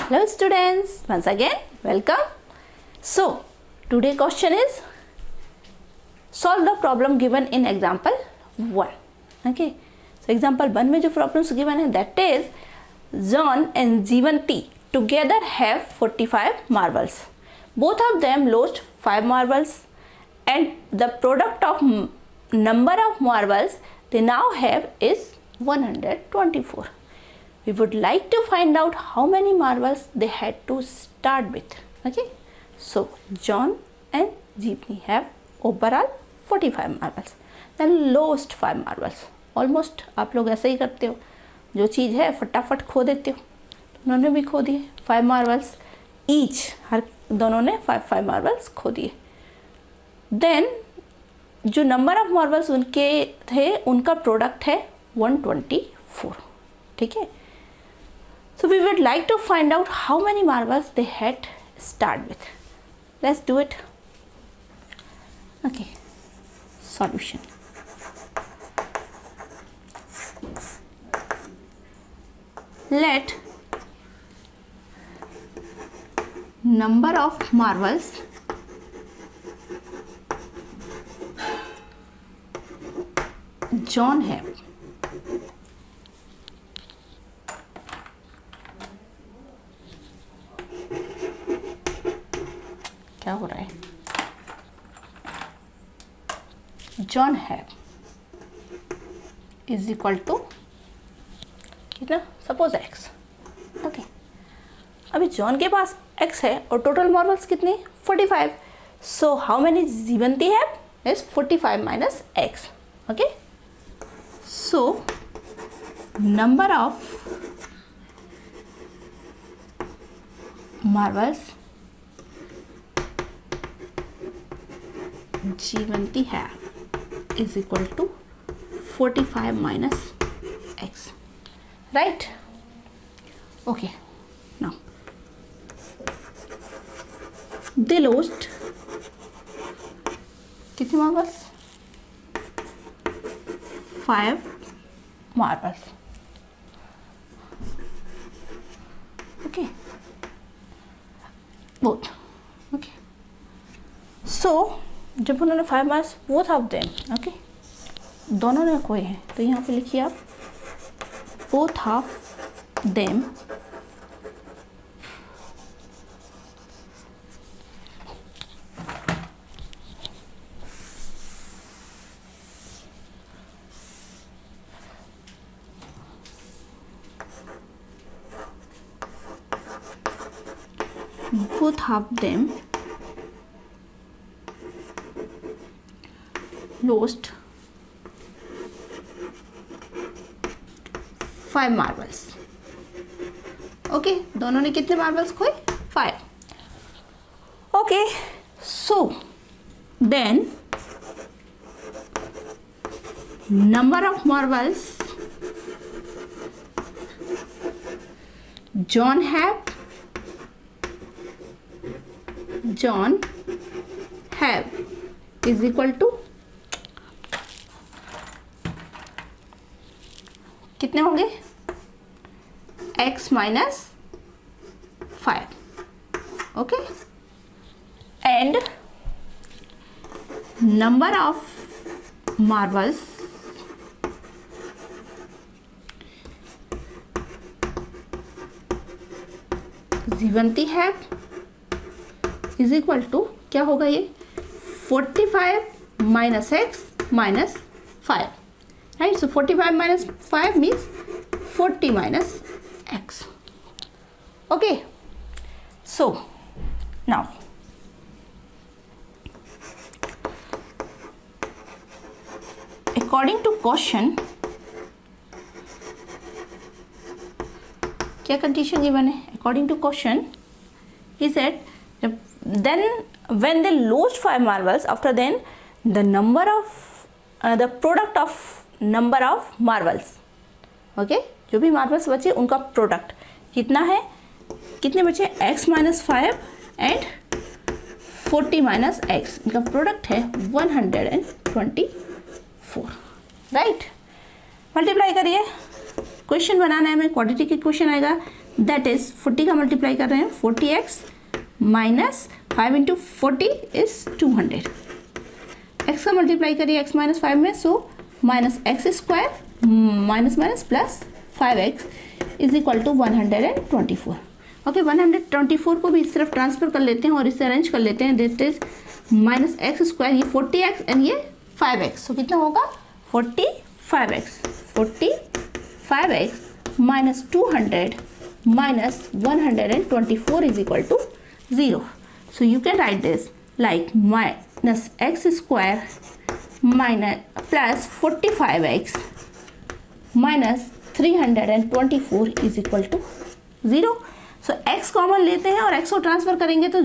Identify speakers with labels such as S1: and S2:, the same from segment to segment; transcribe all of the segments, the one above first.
S1: Hello students, once again welcome. So today question is solve the problem given in example 1. Okay, so example 1 में जो problems given है that is John and Jeevanti together have 45 marbles. Both of them lost 5 marbles and the product of number of marbles they now have is 124. We would like to find out how many marbles they had to start with. Okay, so John and Jeepney have overall 45 marbles, then lost 5 marbles. Almost आप लोग ऐसे ही करते हो, जो चीज़ है फटाफट खो देते हो. उन्होंने भी खो दिए 5 marbles each, हर दोनों ने 5 marbles खो दिए. Then जो नंबर ऑफ मार्बल्स उनके थे उनका प्रोडक्ट है 124. ठीक है, so we would like to find out how many marbles they had start with. Let's do it. Okay, solution. Let number of marbles John have क्या हो रहा है John have is equal to कितना, suppose x. Okay, अभी John के पास x है और टोटल मार्बल्स कितने 45. So how many Jivanti have is 45 minus x. Okay, so number of marbles Jivanti है is equal to 45 minus x, right? Okay, now they lost कितने marbles? 5 marbles. Okay, both. Okay, so जब उन्होंने 5 marbles both of them, okay, दोनों ने खोए हैं, तो यहाँ पे लिखिए आप both of them lost 5 marbles. Okay, दोनों ने कितने मार्बल्स खोए 5. Okay, so then number of marbles John have is equal to कितने होंगे x minus 5. Okay, and number of marbles Jivanti है इज इक्वल टू क्या होगा ये 45 minus x minus 5. Right, so 45 minus 5 means 40 minus x. Okay, so now according to question, क्या condition given है? According to question is that then when they lost 5 marbles, after then the number of the product of number of marbles. Okay, जो भी marbles बचे उनका product कितना है, कितने बचे x minus 5 and 40 minus x, इनका प्रोडक्ट है 124. राइट, मल्टीप्लाई करिए, क्वेश्चन बनाना है हमें, क्वाड्रेटिक इक्वेशन आएगा दैट इज 40 का मल्टीप्लाई कर रहे हैं 40x minus 5 into 40 is 200। x का मल्टीप्लाई करिए x माइनस 5 में, so minus x square minus minus plus 5x is equal to 124। Okay 124 को भी इस तरफ ट्रांसफर कर लेते हैं और इसे अरेंज कर लेते हैं। That is minus x square, ये 40x एंड ये 5x, सो कितना होगा 45x minus 200 minus 124 is equal to 0. So you can write this like minus x square minus plus 45x minus 324 is equal to 0. So x common लेते हैं और x को transfer करेंगे तो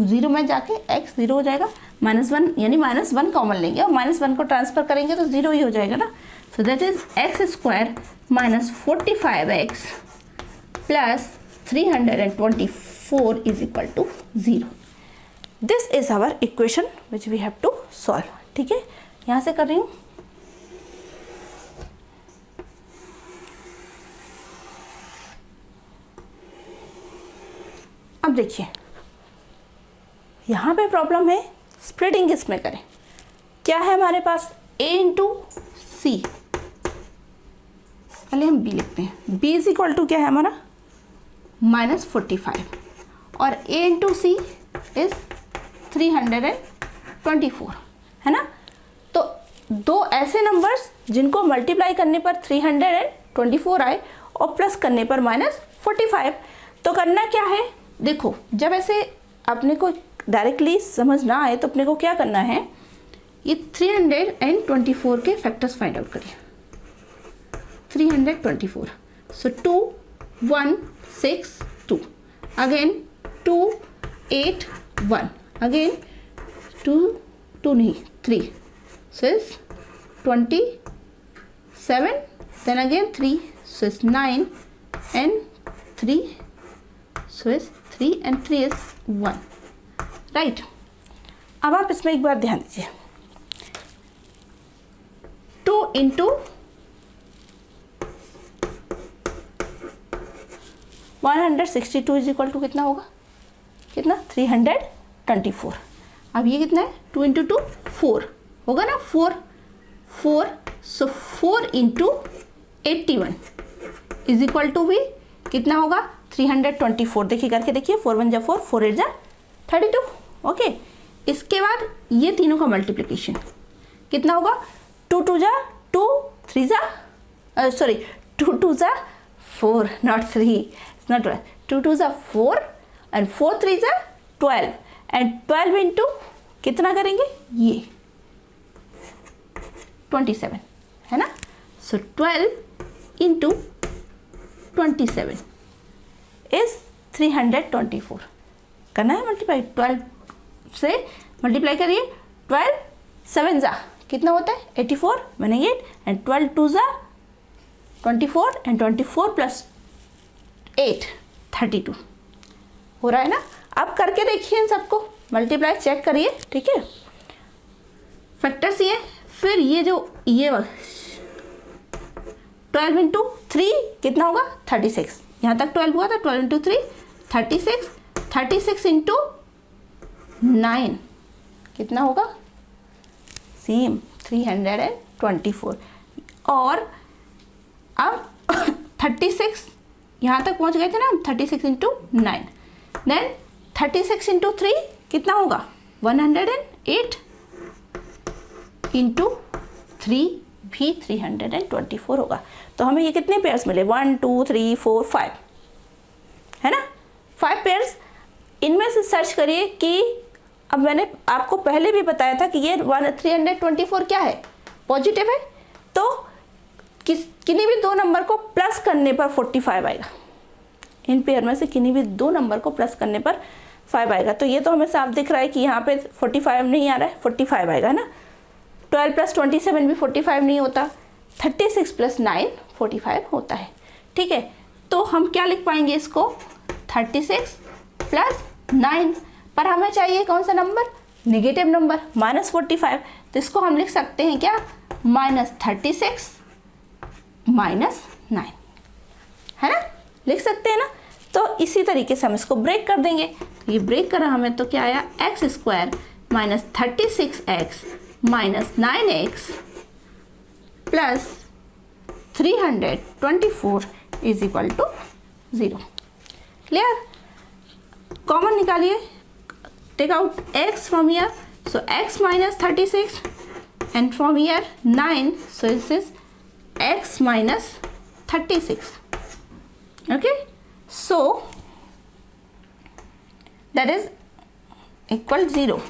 S1: 0 में जाके x 0 हो जाएगा, -1 यानी -1 कॉमन लेंगे और -1 को ट्रांसफर करेंगे तो 0 ही हो जाएगा ना। So that is x square minus 45x plus 324 is equal to 0. This is our equation which we have to solve. ठीक है, यहाँ से कर रही हूँ। अब देखिए यहाँ पे प्रॉब्लम है स्प्लिटिंग किसमें करें। क्या है हमारे पास a इंटू सी, पहले हम b लिखते हैं। b इज इक्वल टू क्या है हमारा -45 और a इंटू सी इज 324, है ना। तो दो ऐसे नंबर्स जिनको मल्टीप्लाई करने पर 324 आए और प्लस करने पर -45। तो करना क्या है, देखो जब ऐसे अपने को डायरेक्टली समझ ना आए तो अपने को क्या करना है, ये 324 के फैक्टर्स फाइंड आउट करिए। 324, सो 2 1 6 2, अगेन 2 8 1, अगेन 2 2 नहीं 3, so is 27, then again 3, so is 9 and 3, so is 3 and 3 is 1, right। अब आप इसमें एक बार ध्यान दीजिए, 2 इंटू 162 इज इक्वल टू कितना होगा, कितना 324। अब ये कितना है 2 इंटू 2 4 होगा ना, 4 4, सो 4 इंटू 81 इज इक्वल टू भी कितना होगा 324। देखिए करके देखिए, 4 1 जा 4, 4 8 जा 32। ओके, इसके बाद ये तीनों का मल्टीप्लिकेशन कितना होगा, 2 2 जा 2, 3 जा सॉरी 2 2 जा 4, नॉट 3, not 12, 2 2 जा 4 and 4 3 जा 12 and 12 इंटू कितना करेंगे ये 27, है ना। सो 12 इंटू 27 इज 324। करना है मल्टीप्लाई, 12 से मल्टीप्लाई करिए, 12 7 जा कितना होता है 84 बनेंगे, एंड 12 2 जा 24 एंड 24 प्लस 8 32 हो रहा है ना। अब करके देखिए इन सबको मल्टीप्लाई चेक करिए, ठीक है। फैक्टर्स ये, फिर ये जो ये 12 इंटू 3 कितना होगा 36, यहाँ तक 12 हुआ था, 12 इंटू 3 36, 36 इंटू 9 कितना होगा सेम 324। और अब 36 यहाँ तक पहुँच गए थे ना हम, 36 इंटू 9, देन 36 इंटू 3 कितना होगा 108 इंटू 3 भी 324 होगा। तो हमें ये कितने पेयर्स मिले 1 2 3 4 5, है ना, 5 पेयर्स। इनमें से सर्च करिए कि अब मैंने आपको पहले भी बताया था कि ये 324 क्या है, पॉजिटिव है, तो किन्हीं भी दो नंबर को प्लस करने पर 45 आएगा। इन पेयर में से किन्हीं भी दो नंबर को प्लस करने पर 5 आएगा। तो ये तो हमें साफ दिख रहा है कि यहाँ पे 45 नहीं आ रहा है, 45 आएगा ना। 12 प्लस 27 भी 45 नहीं होता, 36 प्लस 9 45 होता है, ठीक है। तो हम क्या लिख पाएंगे इसको 36 प्लस 9, पर हमें चाहिए कौन सा नंबर, नेगेटिव नंबर -45। तो इसको हम लिख सकते हैं क्या -36 -9, है ना। लिख सकते हैं ना। तो इसी तरीके से हम इसको ब्रेक कर देंगे। ये ब्रेक करा हमें तो क्या आया, x square minus 36x minus 9x plus 324 is equal to 0। Clear? Common निकालिए, take out x from here, so x minus 36 and from here 9, so this is x minus 36. Okay, so that is equal 0.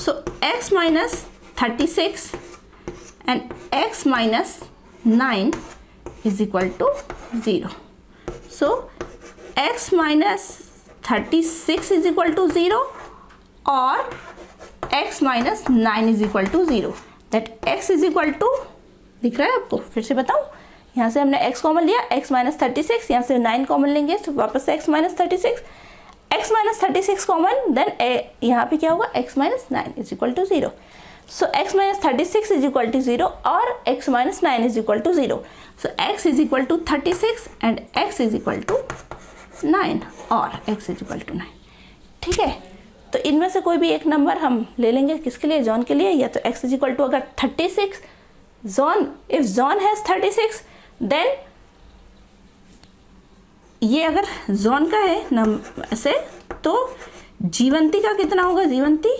S1: So x minus 36 and x minus 9 is equal to 0. So x minus 36 is equal to 0 or x minus 9 is equal to 0। That x is equal to, दिख रहा है आपको? फिर से बताऊँ, यहाँ से हमने x कॉमन लिया, x माइनस 36, यहाँ से 9 कॉमन लेंगे तो वापस से x माइनस 36 कॉमन, देन यहाँ पे क्या होगा, x minus 9 is equal to 0। So x minus 36 is equal to 0 और x minus 9 is equal to 0। So x is equal to 36 and x is equal to 9 और x इज इक्वल टू 9। ठीक है, तो इनमें से कोई भी एक नंबर हम ले लेंगे, किसके लिए, जॉन के लिए। या तो x इज इक्वल टू अगर 36, John, if John has 36 then ये अगर जॉन का है नंबर से, तो जीवंती का कितना होगा, जीवंती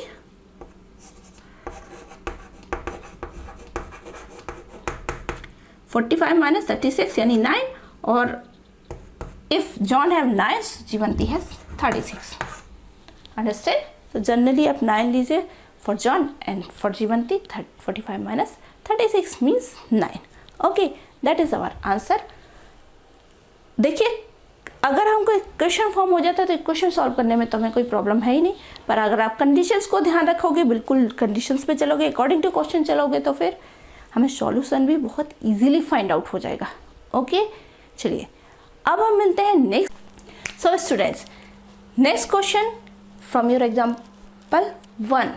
S1: 45 माइनस 36 यानी 9, और if John have 9 Jivanti has 36। Understand? तो जनरली आप 9 लीजिए for John and for Jivanti 45 minus 36 means 9। Okay, that is our answer. देखिए, अगर हमको इक्वेशन फॉर्म हो जाता है तो इक्वेशन सॉल्व करने में तो हमें कोई प्रॉब्लम है ही नहीं, पर अगर आप कंडीशंस को ध्यान रखोगे, बिल्कुल कंडीशंस पे चलोगे, अकॉर्डिंग टू क्वेश्चन चलोगे, तो फिर हमें सॉल्यूशन भी बहुत इजीली फाइंड आउट हो जाएगा। ओके, चलिए अब हम मिलते हैं next. So students, next question from your example 1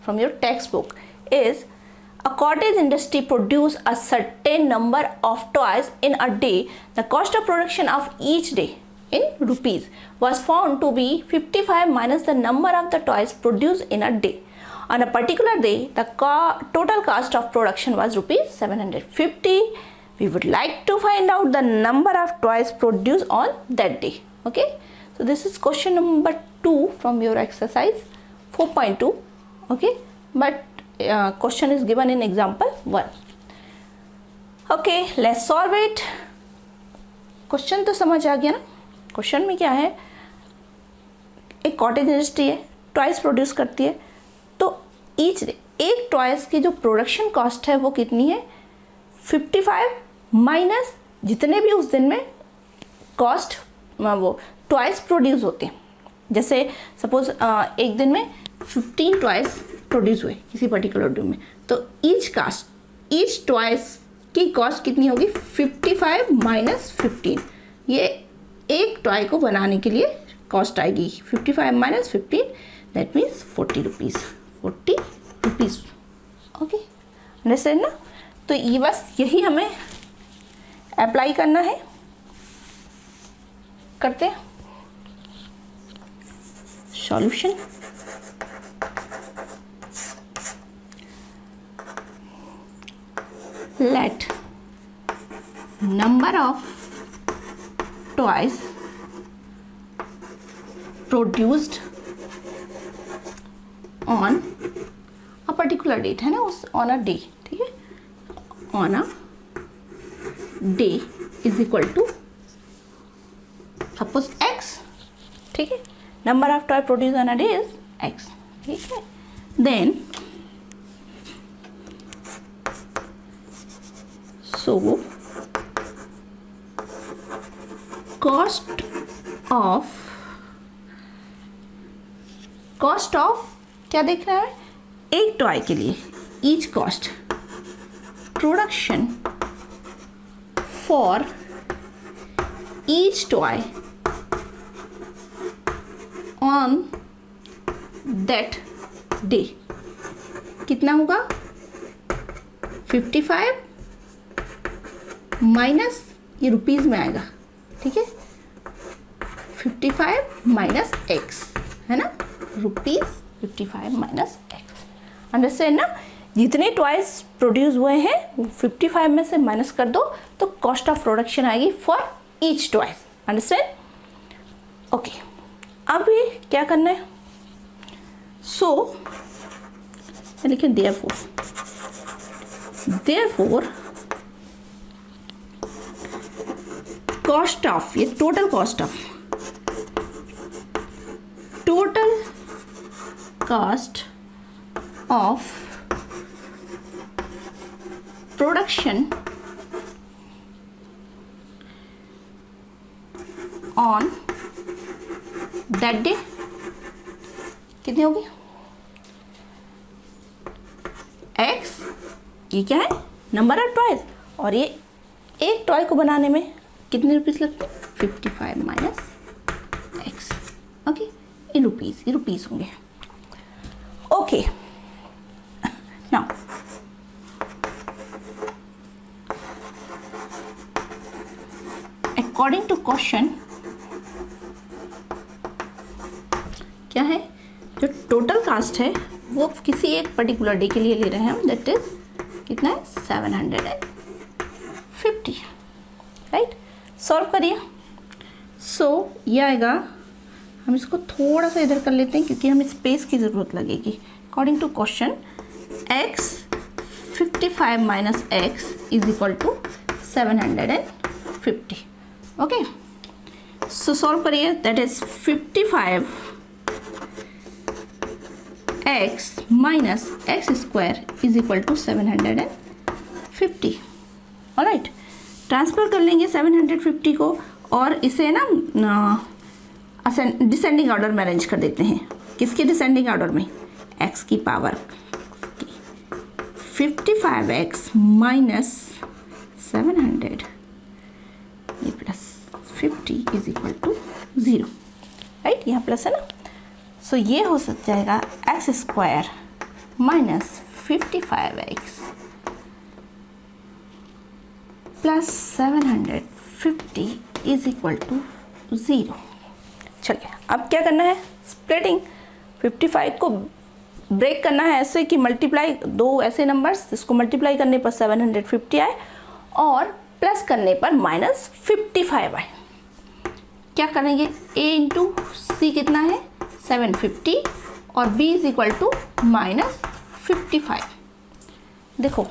S1: from your textbook is, a cottage industry produce a certain number of toys in a day. The cost of production of each day in rupees was found to be 55 minus the number of the toys produced in a day. On a particular day, the total cost of production was rupees 750. We would like to find out the number of toys produced on that day. Okay, so this is question number 2 from your exercise 4.2. okay, but question is given in example 1. okay, let's solve it. Question तो समझ आ गया ना? Question में क्या है, एक cottage industry है, toys produce करती है, तो ईच डे एक टॉयज की जो प्रोडक्शन कॉस्ट है वो कितनी है, 55 माइनस जितने भी उस दिन में कॉस्ट वो टॉयज प्रोड्यूस होते हैं। जैसे सपोज एक दिन में 15 टॉयज प्रोड्यूस हुए किसी पर्टिकुलर डे में, तो ईच टॉयज की कॉस्ट कितनी होगी, 55 माइनस 15। ये एक टॉय को बनाने के लिए कॉस्ट आएगी 55 minus 15, that means 40 rupees. 40 rupees. Okay, understand ना? तो ये बस यही हमें अप्लाई करना है, करते हैं। Solution, let number of toys produced on a particular date, है ना, उस on a day, ठीक है, on a day is equal to suppose x, ठीक है, number of toy produced on a day is x, ठीक है, then so cost of क्या देख रहा है, एक टॉय के लिए each cost production for each toy on that day कितना होगा, 55 माइनस, ये रुपीज़ में आएगा, ठीक है, 55 माइनस एक्स, है ना, ₹55 माइनस एक्स। अंडरस्टैंड ना, जितने टॉयज प्रोड्यूस हुए हैं वो 55 में से माइनस कर दो तो कॉस्ट ऑफ प्रोडक्शन आएगी for each toys. Understand? Okay, अब ये क्या करना है, सो लिखें देयरफॉर कॉस्ट ऑफ, ये total cost of production on that day कितनी होगी, एक्स, ये क्या है, नंबर ऑफ टॉयज, और ये एक टॉय को बनाने में कितने रुपीस लगते हैं, 55 minus x. Okay, in rupees, ये रुपीस होंगे। Okay, now according to question क्या है, जो टोटल कास्ट है वो किसी एक पर्टिकुलर डे के लिए ले रहे हैं हम, दैट इज कितना है, 750, राइट। सॉल्व करिए। सो ये आएगा, हम इसको थोड़ा सा इधर कर लेते हैं क्योंकि हमें स्पेस की ज़रूरत लगेगी। According to question x 55 minus x is equal to 750। Okay, so solve करिए, that is 55 x minus x square is equal to 750। Alright, transfer कर लेंगे 750 को और इसे ना डिसेंडिंग ऑर्डर में अरेंज कर देते हैं। किसके डिसेंडिंग ऑर्डर में, x की पावर 55x माइनस 700 ये plus 50 is equal to 0, right, यहाँ प्लस है ना। सो ये हो सकता जाएगा x square minus 55x plus 750 is equal to 0। चलिए, अब क्या करना है, स्प्लिटिंग 55 को ब्रेक करना है ऐसे कि मल्टीप्लाई, दो ऐसे नंबर्स जिसको मल्टीप्लाई करने पर 750 आए और प्लस करने पर माइनस 55 आए। क्या करेंगे, a इंटू सी कितना है 750 और b is equal to minus 55। देखो,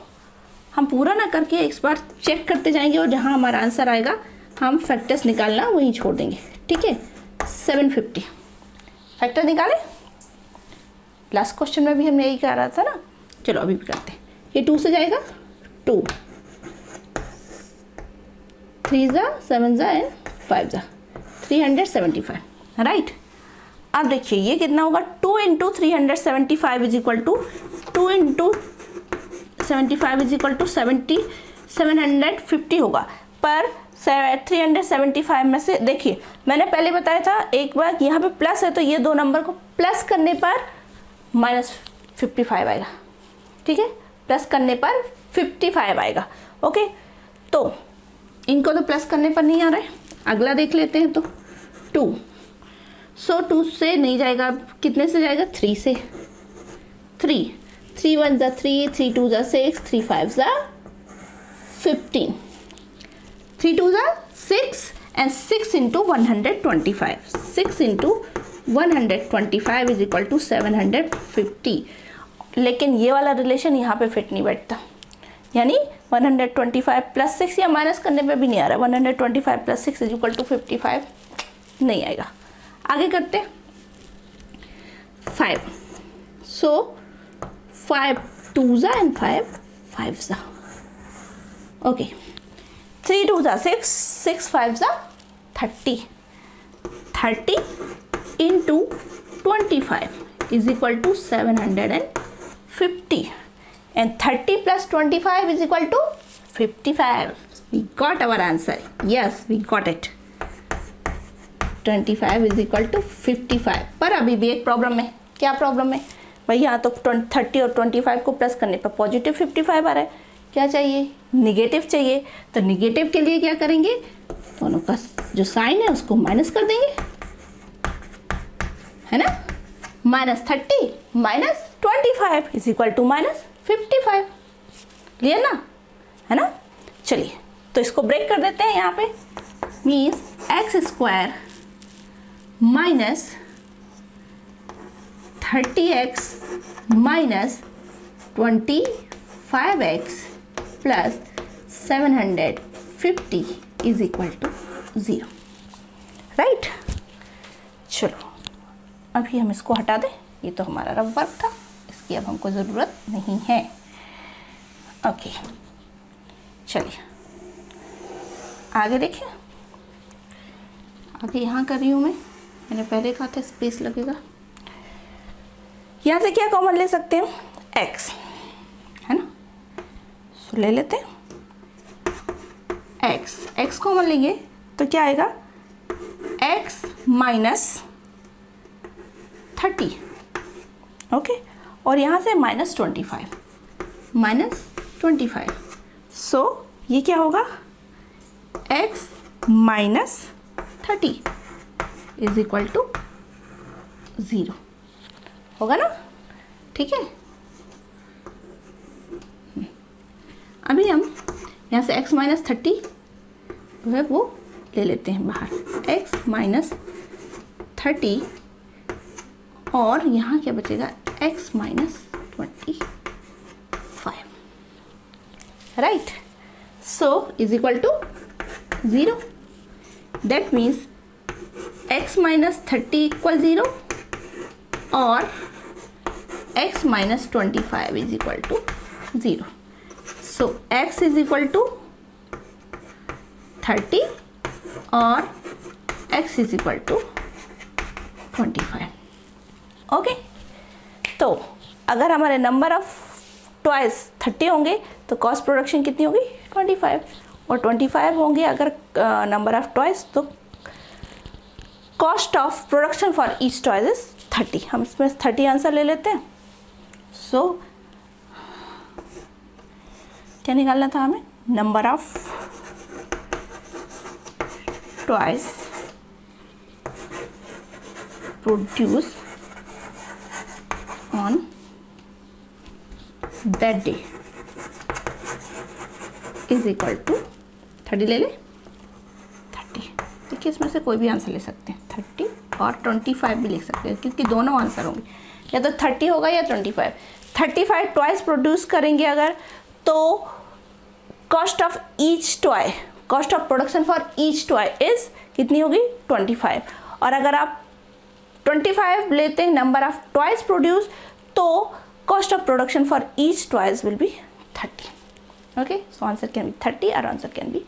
S1: हम पूरा ना करके एक बार चेक करते जाएंगे और जहाँ हमारा आंसर आएगा हम फैक्टर्स निकालना वहीं छोड़ देंगे, ठीक है। 750 फैक्टर निकाले, लास्ट क्वेश्चन में भी हमने यही कहा रहा था ना। चलो अभी भी करते हैं, ये 2 से जाएगा 2, 3 जा 7 जा एंड 5 जा 375, राइट। अब देखिए ये कितना होगा, 2 into 375 is equal to 2 into 75 is equal to 750 होगा। पर 375 में से देखिए मैंने पहले बताया था एक बार, यहाँ पे प्लस है तो ये दो नंबर को प्लस करने पर माइनस 55 आएगा, ठीक है, प्लस करने पर 55 आएगा। ओके, तो इनको तो प्लस करने पर नहीं आ रहा है, अगला देख लेते हैं। तो 2, सो 2 से नहीं जाएगा, कितने से जाएगा, 3 से, 3 1 जा 3, 3 2 जा 6, 3 5 जा 15, 3 2 जा 6 and 6 into 125, 6 into 125 is equal to 750। लेकिन ये वाला रिलेशन यहाँ पे फिट नहीं बैठता, यानी 125 प्लस 6 या माइनस करने पे भी नहीं आ रहा, 125 प्लस 6 इज इक्वल टू 55 नहीं आएगा। आगे करते 5, सो 5 2 जा एंड 5 जा, ओके, 3 2 जा 6, 6 5 जा 30 into 25 is equal to 750 and 30 plus 25 is equal to 55. We got our answer. Yes, we got it. 25 is equal to 55. पर अभी भी एक प्रॉब्लम है। क्या प्रॉब्लम है भाई, यहाँ तो 30 और 25 को प्लस करने पर पॉजिटिव 55 आ रहा है। क्या चाहिए, निगेटिव चाहिए। तो निगेटिव के लिए क्या करेंगे, दोनों का जो साइन है उसको माइनस कर देंगे, है ना। -30 -25 इज इक्वल टू -55, क्लियर ना, है ना। चलिए तो इसको ब्रेक कर देते हैं यहाँ पे, means x² -30x -25x plus 750 is equal to 0, right. चलो अभी हम इसको हटा दें, ये तो हमारा रफ वर्क था, इसकी अब हमको ज़रूरत नहीं है। ओके चलिए आगे देखिए, आगे यहाँ कर रही हूँ मैंने पहले कहा था स्पेस लगेगा। यहाँ से क्या कॉमन ले सकते हैं, x, है ना, तो ले लेते हैं x कॉमन लेंगे तो क्या आएगा, x -30, ओके, और यहाँ से -25, सो ये क्या होगा, x -30 इज इक्वल टू 0 होगा ना, ठीक है। अभी हम यहाँ से x -30 जो है वो ले लेते हैं बाहर, x -30 और यहाँ क्या बचेगा, x -25, right. So is equal to 0, that means x -30 equal 0 और x -25 is equal to 0। So x is equal to 30 और x is equal to 25, okay. तो अगर हमारे नंबर ऑफ टॉयज 30 होंगे तो कॉस्ट प्रोडक्शन कितनी होगी, 25, और 25 होंगे अगर नंबर ऑफ टॉयज, तो cost of production for each toys is 30। हम इसमें 30 आंसर ले लेते हैं। सो क्या निकालना था हमें, number of toys produce on that day is equal to 30 ले लें, 30, देखिए इसमें से कोई भी आंसर ले सकते हैं, 30 और 25 भी लिख सकते हैं, क्योंकि दोनों आंसर होंगे, या तो 30 होगा या 25। 35 टॉयज प्रोड्यूस करेंगे अगर, तो cost of each toy, cost of production for each toy is कितनी होगी, 25। और अगर आप 25 लेते हैं नंबर ऑफ टॉयज प्रोड्यूस, तो cost of production for each toys will be 30, okay. So answer can be 30 और answer can be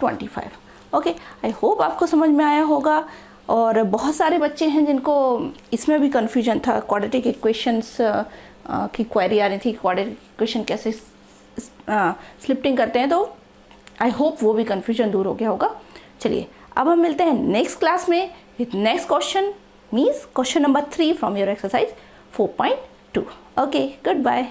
S1: 25, okay. I hope आपको समझ में आया होगा। और बहुत सारे बच्चे हैं जिनको इसमें भी कन्फ्यूजन था, क्वाड्रेटिक इक्वेशंस की क्वेरी आ रही थी, क्वाड्रेटिक इक्वेशन कैसे स्प्लिटिंग करते हैं, तो आई होप वो भी कन्फ्यूजन दूर हो गया होगा। चलिए अब हम मिलते हैं नेक्स्ट क्लास में with next question, means question number 3 from your exercise 4.2। Okay, good bye.